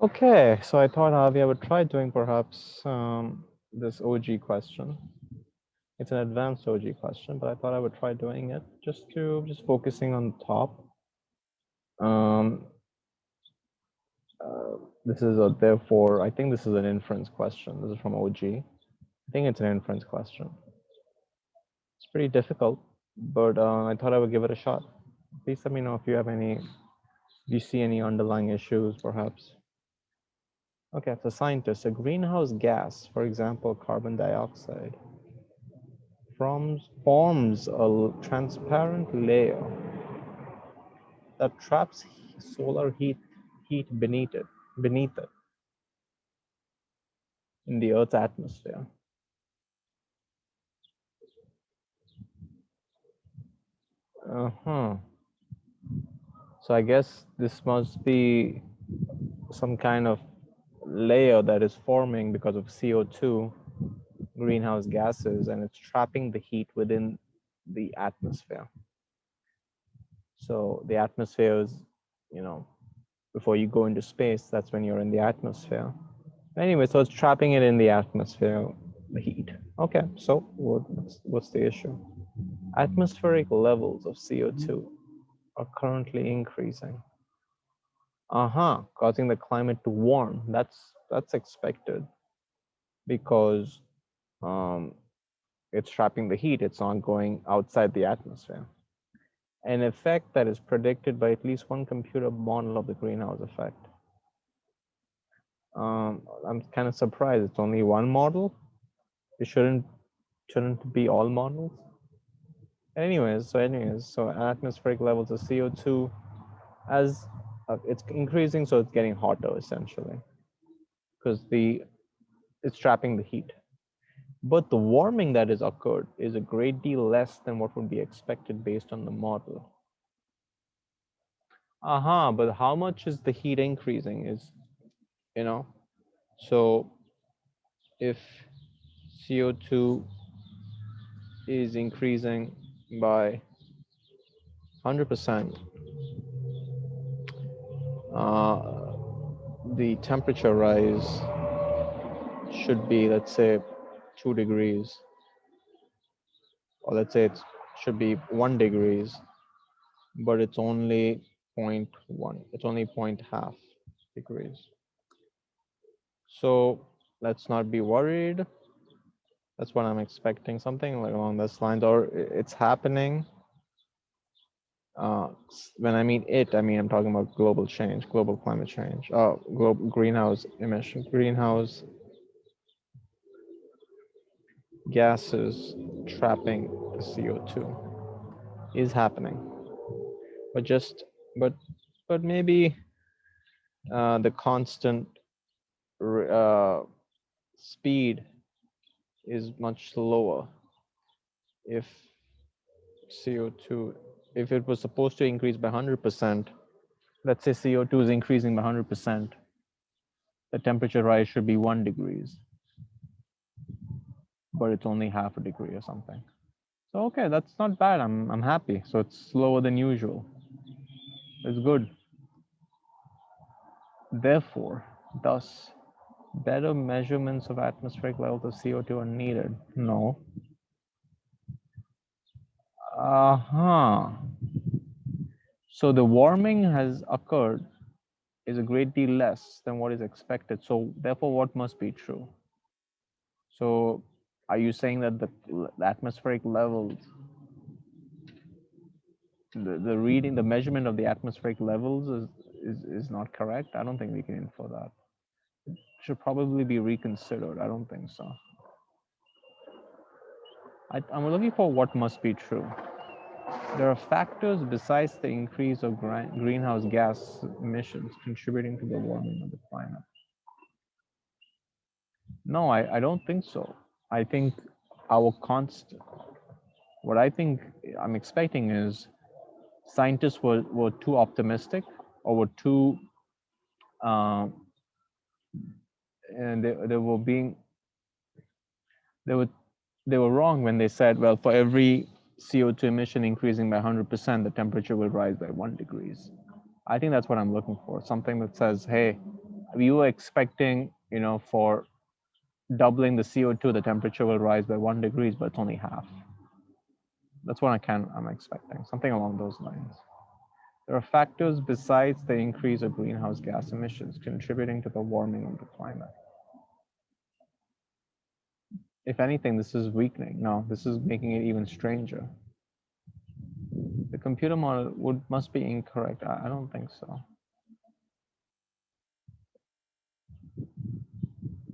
Okay, so I thought Avi, I would try doing perhaps this OG question. It's an advanced OG question, but I thought I would try doing it just focusing on the top. Um, uh, this is a therefore, I think this is an inference question. This is from OG. I think it's an inference question. It's pretty difficult, but I thought I would give it a shot. Please let me know if you have any, do you see any underlying issues perhaps? Okay, it's a scientist. A greenhouse gas, for example, carbon dioxide, forms a transparent layer that traps solar heat beneath it in the Earth's atmosphere. Uh-huh. So I guess this must be some kind of layer that is forming because of CO2, greenhouse gases, and it's trapping the heat within the atmosphere. So the atmosphere is, you know, before you go into space, that's when you're in the atmosphere. Anyway, so it's trapping it in the atmosphere, the heat. Okay, so what's the issue? Atmospheric levels of CO2 are currently increasing. Causing the climate to warm. That's expected because um, it's trapping the heat. It's not going outside the atmosphere. An effect that is predicted by at least one computer model of the greenhouse effect. I'm kind of surprised it's only one model. It shouldn't be all models. So atmospheric levels of CO2 as it's increasing, so it's getting hotter essentially because it's trapping the heat. But the warming that has occurred is a great deal less than what would be expected based on the model. But how much is the heat increasing is, you know, so if CO2 is increasing by 100%, the temperature rise should be, let's say, 2 degrees, or let's say it should be 1 degrees, but it's only 0.1, it's only 0.5 degrees. So let's not be worried. That's what I'm expecting, something like along those lines, or it's happening. When I mean it, I mean I'm talking about global change, global climate change, global greenhouse gases trapping the CO2 is happening, but just but but maybe the constant speed is much lower. If CO2, if it was supposed to increase by 100%, let's say CO2 is increasing by 100%, the temperature rise should be 1 degrees, but it's only half a degree or something. So okay, that's not bad. I'm happy. So it's slower than usual. It's good. Therefore, thus, better measurements of atmospheric levels of CO2 are needed. No. So the warming has occurred is a great deal less than what is expected. So therefore, what must be true? So are you saying that the atmospheric levels, the reading, the measurement of the atmospheric levels is not correct? I don't think we can infer that. It should probably be reconsidered. I don't think so. I'm looking for what must be true. There are factors besides the increase of greenhouse gas emissions contributing to the warming of the climate. No, I don't think so. I think our constant, what I think I'm expecting is scientists were too optimistic or were too, and they were being, they were, they were wrong when they said, well, for every CO2 emission increasing by 100%, the temperature will rise by 1 degrees. I think that's what I'm looking for. Something that says, hey, We were expecting, for doubling the CO2, the temperature will rise by 1 degree, but it's only half. That's what I'm expecting, something along those lines. There are factors besides the increase of greenhouse gas emissions contributing to the warming of the climate. If anything, this is weakening. No, this is making it even stranger. The computer model must be incorrect. I don't think so.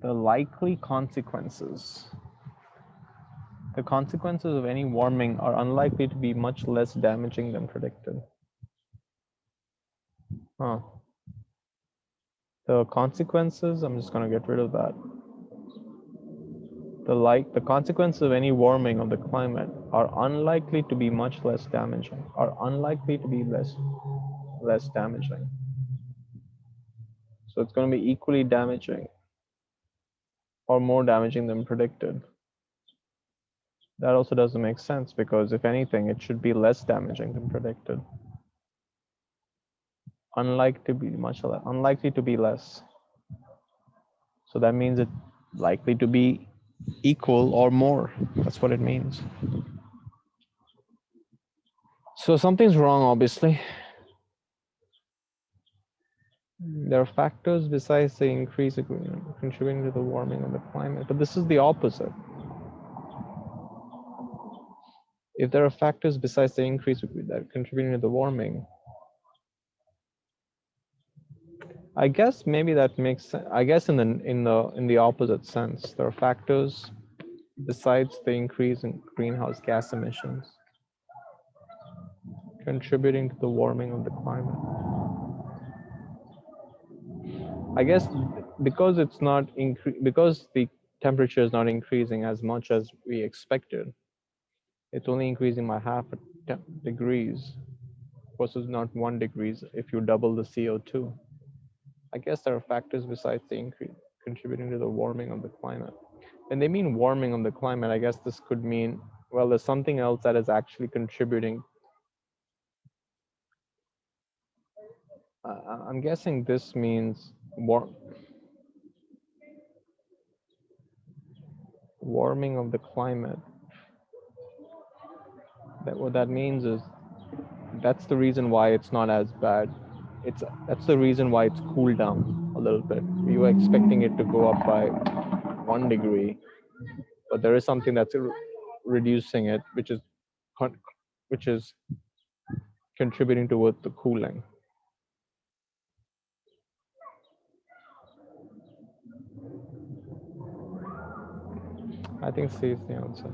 The likely consequences. The consequences of any warming are unlikely to be much less damaging than predicted. Huh. The consequences, I'm just going to get rid of that. The consequences of any warming of the climate are unlikely to be much less damaging, are unlikely to be less damaging. So it's going to be equally damaging or more damaging than predicted. That also doesn't make sense because if anything, it should be less damaging than predicted. Unlikely to be less. So that means it's likely to be equal or more. That's what it means. So something's wrong, obviously. There are factors besides the increase agreement contributing to the warming of the climate, but this is the opposite. If there are factors besides the increase that contributing to the warming, I guess maybe that makes sense. I guess in the opposite sense, there are factors besides the increase in greenhouse gas emissions contributing to the warming of the climate. I guess because because the temperature is not increasing as much as we expected, it's only increasing by half a degrees versus not 1 degrees if you double the CO2. I guess there are factors besides the increase contributing to the warming of the climate. When they mean warming of the climate, I guess this could mean, well, there's something else that is actually contributing. I'm guessing this means warming of the climate. What that means is that's the reason why it's not as bad. That's the reason why it's cooled down a little bit. You were expecting it to go up by 1 degree, but there is something that's reducing it, which is contributing towards the cooling. I think C is the answer.